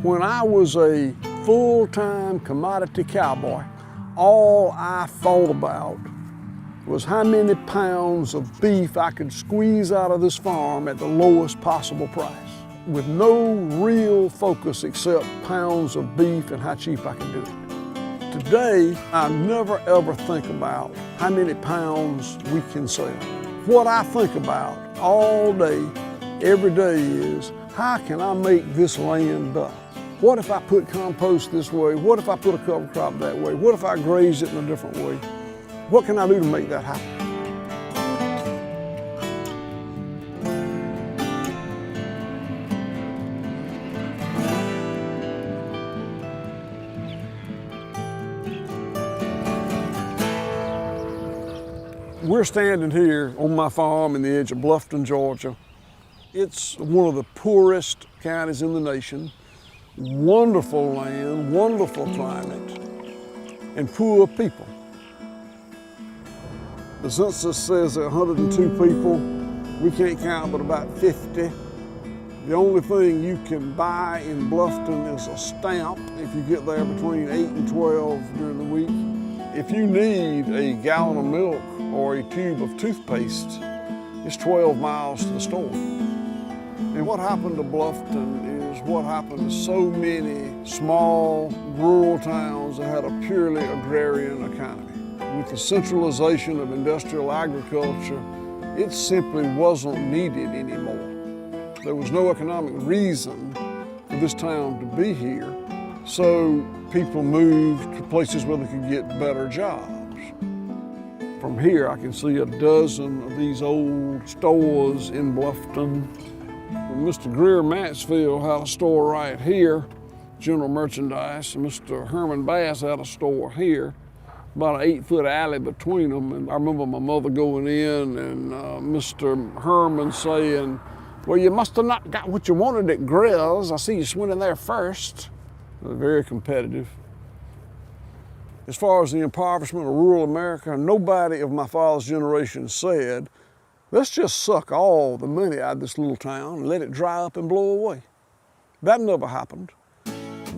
When I was a full-time commodity cowboy, all I thought about was how many pounds of beef I could squeeze out of this farm at the lowest possible price, with no real focus except pounds of beef and how cheap I could do it. Today, I never ever think about how many pounds we can sell. What I think about all day, every day is, how can I make this land better? What if I put compost this way? What if I put a cover crop that way? What if I graze it in a different way? What can I do to make that happen? We're standing here on my farm in the edge of Bluffton, Georgia. It's one of the poorest counties in the nation. Wonderful land, wonderful climate, and poor people. The census says there are 102 people. We can't count but about 50. The only thing you can buy in Bluffton is a stamp if you get there between 8 and 12 during the week. If you need a gallon of milk or a tube of toothpaste, it's 12 miles to the store. And what happened to Bluffton is what happened to so many small rural towns that had a purely agrarian economy. With the centralization of industrial agriculture, it simply wasn't needed anymore. There was no economic reason for this town to be here, so people moved to places where they could get better jobs. From here, I can see a dozen of these old stores in Bluffton. Mr. Greer Mansfield had a store right here, general merchandise, and Mr. Herman Bass had a store here, about an 8-foot alley between them. And I remember my mother going in and Mr. Herman saying, "Well, you must have not got what you wanted at Grill's. I see you went in there first." They're very competitive. As far as the impoverishment of rural America, nobody of my father's generation said, "Let's just suck all the money out of this little town and let it dry up and blow away." That never happened.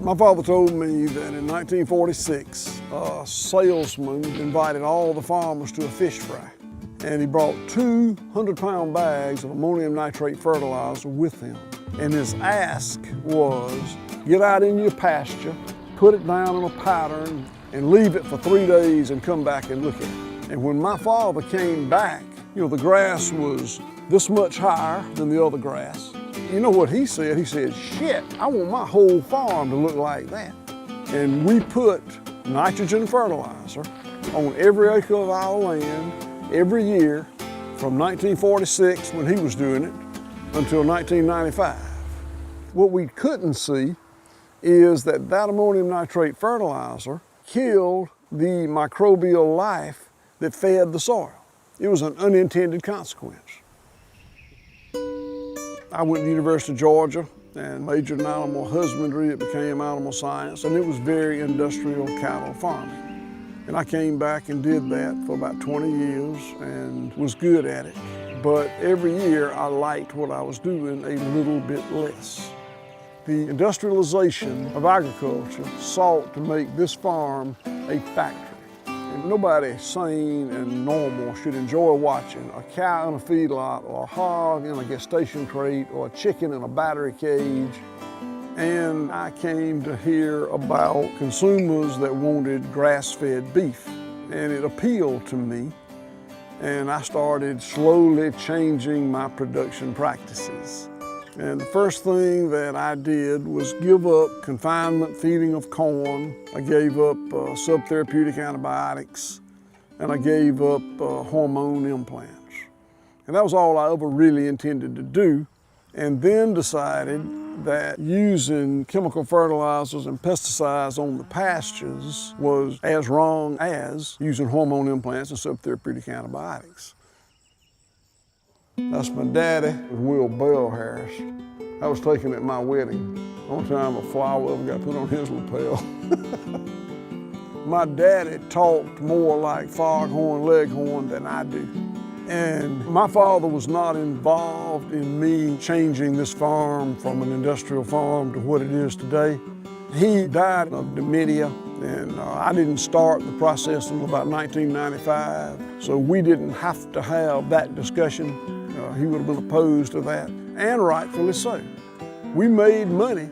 My father told me that in 1946, a salesman invited all the farmers to a fish fry, and he brought 200-pound bags of ammonium nitrate fertilizer with him. And his ask was, get out in your pasture, put it down in a pattern, and leave it for 3 days and come back and look at it. And when my father came back, the grass was this much higher than the other grass. You know what he said? He said, "Shit, I want my whole farm to look like that." And we put nitrogen fertilizer on every acre of our land every year from 1946, when he was doing it, until 1995. What we couldn't see is that ammonium nitrate fertilizer killed the microbial life that fed the soil. It was an unintended consequence. I went to the University of Georgia and majored in animal husbandry. It became animal science, and it was very industrial cattle farming. And I came back and did that for about 20 years and was good at it. But every year I liked what I was doing a little bit less. The industrialization of agriculture sought to make this farm a factory. And nobody sane and normal should enjoy watching a cow in a feedlot, or a hog in a gestation crate, or a chicken in a battery cage. And I came to hear about consumers that wanted grass-fed beef, and it appealed to me. And I started slowly changing my production practices. And the first thing that I did was give up confinement feeding of corn. I gave up subtherapeutic antibiotics, and I gave up hormone implants. And that was all I ever really intended to do. And then decided that using chemical fertilizers and pesticides on the pastures was as wrong as using hormone implants and subtherapeutic antibiotics. That's my daddy, Will Bell Harris. I was taken at my wedding. The only time a flower ever got put on his lapel. My daddy talked more like foghorn leghorn than I do. And my father was not involved in me changing this farm from an industrial farm to what it is today. He died of dementia, and I didn't start the process until about 1995, so we didn't have to have that discussion. He would have been opposed to that, and rightfully so. We made money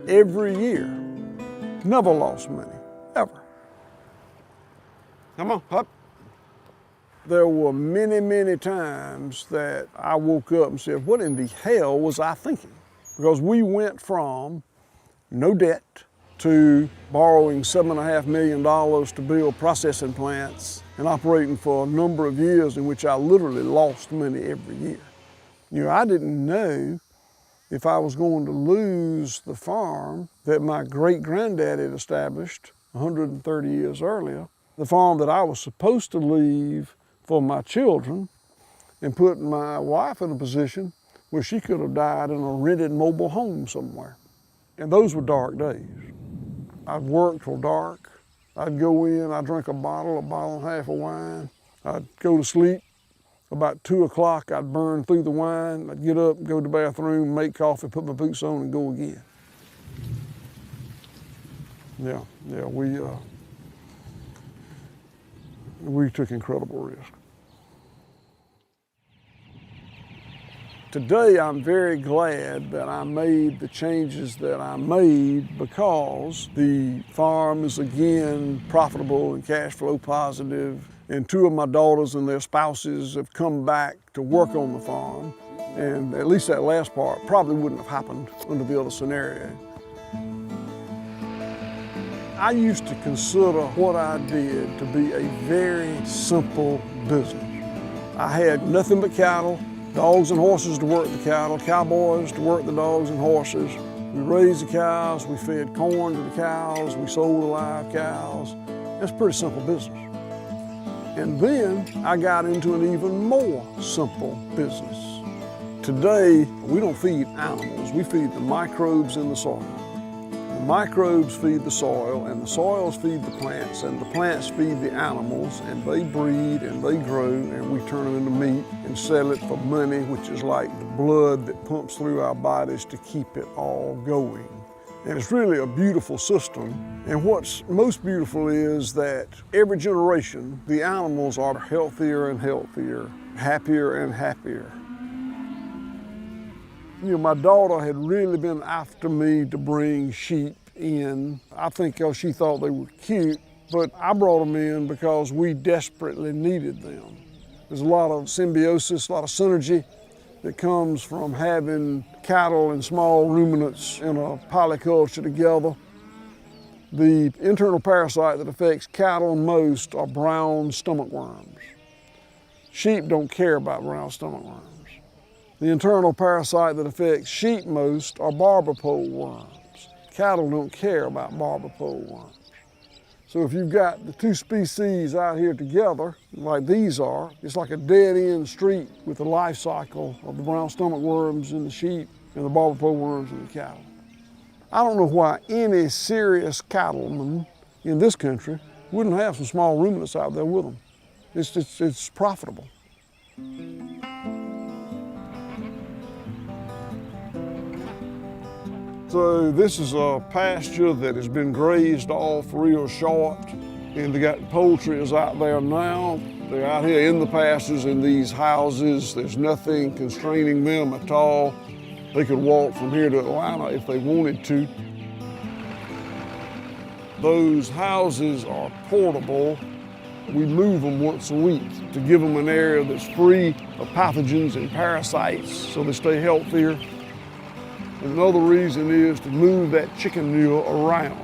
every year, never lost money, ever. Come on, up. There were many, many times that I woke up and said, what in the hell was I thinking? Because we went from no debt to borrowing $7.5 million to build processing plants and operating for a number of years in which I literally lost money every year. You know, I didn't know if I was going to lose the farm that my great-granddad had established 130 years earlier, the farm that I was supposed to leave for my children, and put my wife in a position where she could have died in a rented mobile home somewhere. And those were dark days. I'd work till dark. I'd go in, I'd drink a bottle and a half of wine. I'd go to sleep. About 2 o'clock, I'd burn through the wine. I'd get up, go to the bathroom, make coffee, put my boots on, and go again. Yeah, we took incredible risks. Today, I'm very glad that I made the changes that I made because the farm is again profitable and cash flow positive, and 2 of my daughters and their spouses have come back to work on the farm, and at least that last part probably wouldn't have happened under the other scenario. I used to consider what I did to be a very simple business. I had nothing but cattle, dogs and horses to work the cattle, cowboys to work the dogs and horses. We raised the cows, we fed corn to the cows, we sold the live cows. That's a pretty simple business. And then I got into an even more simple business. Today, we don't feed animals, we feed the microbes in the soil. The microbes feed the soil, and the soils feed the plants, and the plants feed the animals, and they breed and they grow, and we turn them into meat and sell it for money, which is like the blood that pumps through our bodies to keep it all going. And it's really a beautiful system. And what's most beautiful is that every generation, the animals are healthier and healthier, happier and happier. You know, my daughter had really been after me to bring sheep in. I think because she thought they were cute, but I brought them in because we desperately needed them. There's a lot of symbiosis, a lot of synergy that comes from having cattle and small ruminants in a polyculture together. The internal parasite that affects cattle most are brown stomach worms. Sheep don't care about brown stomach worms. The internal parasite that affects sheep most are barber pole worms. Cattle don't care about barber pole worms. So if you've got the 2 species out here together, like these are, it's like a dead-end street with the life cycle of the brown stomach worms in the sheep and the barber pole worms in the cattle. I don't know why any serious cattleman in this country wouldn't have some small ruminants out there with them. It's profitable. So this is a pasture that has been grazed off real short, and they got poultry is out there now. They're out here in the pastures in these houses. There's nothing constraining them at all. They could walk from here to Atlanta if they wanted to. Those houses are portable. We move them once a week to give them an area that's free of pathogens and parasites so they stay healthier. Another reason is to move that chicken manure around.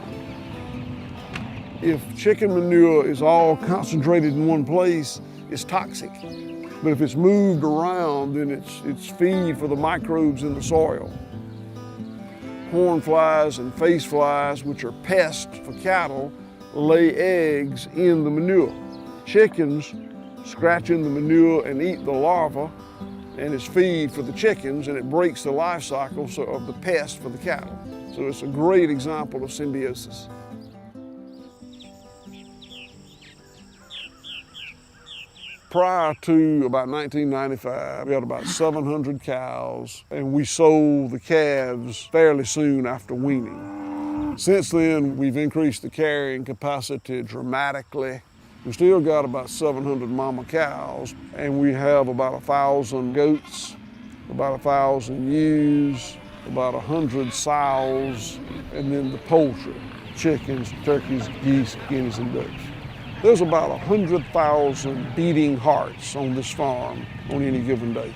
If chicken manure is all concentrated in one place, it's toxic. But if it's moved around, then it's feed for the microbes in the soil. Horn flies and face flies, which are pests for cattle, lay eggs in the manure. Chickens scratch in the manure and eat the larvae, and it's feed for the chickens, and it breaks the life cycle of the pest for the cattle. So it's a great example of symbiosis. Prior to about 1995, we had about 700 cows, and we sold the calves fairly soon after weaning. Since then, we've increased the carrying capacity dramatically. We still got about 700 mama cows, and we have about 1,000 goats, about 1,000 ewes, about 100 sows, and then the poultry, chickens, turkeys, geese, guineas, and ducks. There's about 100,000 beating hearts on this farm on any given day.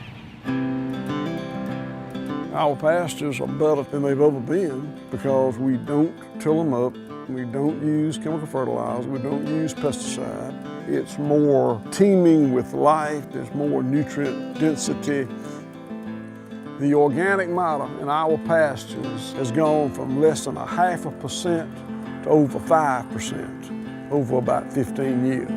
Our pastures are better than they've ever been because we don't till them up, we don't use chemical fertilizer, we don't use pesticide. It's more teeming with life, there's more nutrient density. The organic matter in our pastures has gone from less than 0.5% to over 5%. Over about 15 years.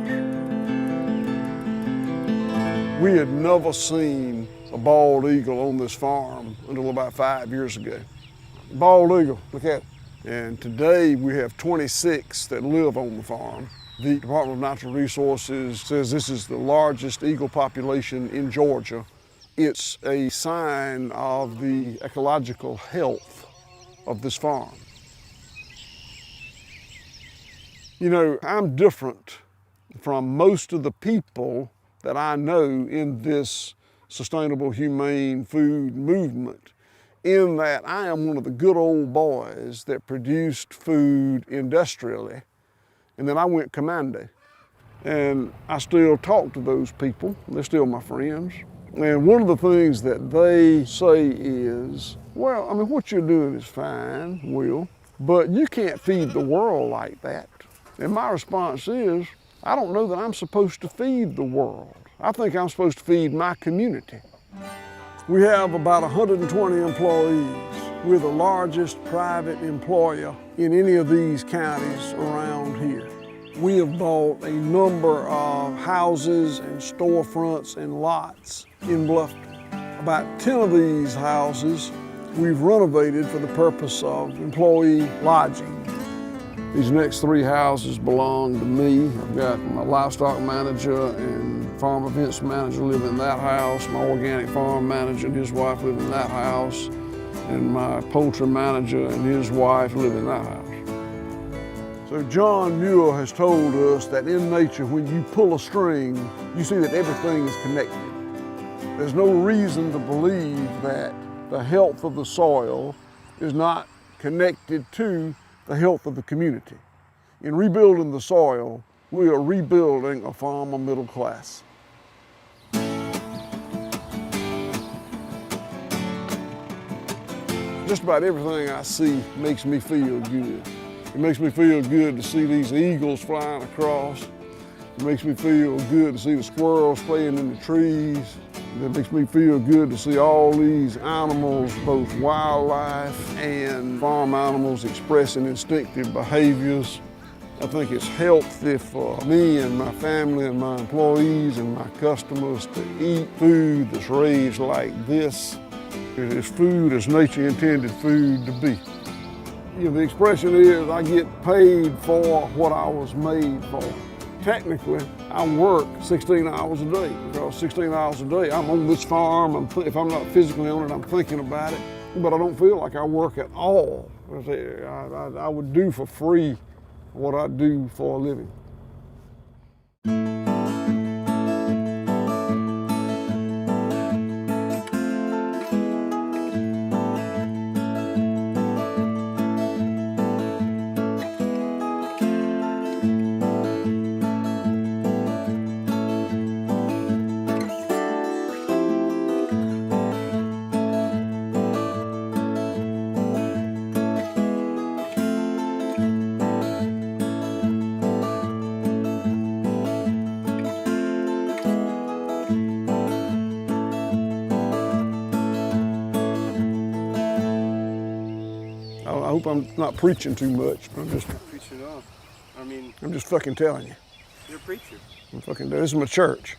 We had never seen a bald eagle on this farm until about 5 years ago. Bald eagle, look at it. And today we have 26 that live on the farm. The Department of Natural Resources says this is the largest eagle population in Georgia. It's a sign of the ecological health of this farm. You know, I'm different from most of the people that I know in this sustainable, humane food movement, in that I am one of the good old boys that produced food industrially, and then I went commando. And I still talk to those people, they're still my friends. And one of the things that they say is, well, I mean, what you're doing is fine, Will, but you can't feed the world like that. And my response is, I don't know that I'm supposed to feed the world. I think I'm supposed to feed my community. We have about 120 employees. We're the largest private employer in any of these counties around here. We have bought a number of houses and storefronts and lots in Bluffton. About 10 of these houses we've renovated for the purpose of employee lodging. These next 3 houses belong to me. I've got my livestock manager and farm events manager live in that house. My organic farm manager and his wife live in that house. And my poultry manager and his wife live in that house. So John Muir has told us that in nature, when you pull a string, you see that everything is connected. There's no reason to believe that the health of the soil is not connected to the health of the community. In rebuilding the soil, we are rebuilding a farmer middle class. Just about everything I see makes me feel good. It makes me feel good to see these eagles flying across. It makes me feel good to see the squirrels playing in the trees. It makes me feel good to see all these animals, both wildlife and farm animals, expressing instinctive behaviors. I think it's healthy for me and my family and my employees and my customers to eat food that's raised like this. It's food as nature intended food to be. You know, the expression is, I get paid for what I was made for. Technically, I work 16 hours a day, because 16 hours a day, I'm on this farm, if I'm not physically on it, I'm thinking about it, but I don't feel like I work at all. I would do for free what I do for a living. I hope I'm not preaching too much, but I'm just preaching off. I mean, I'm just fucking telling you. You're a preacher. This is my church.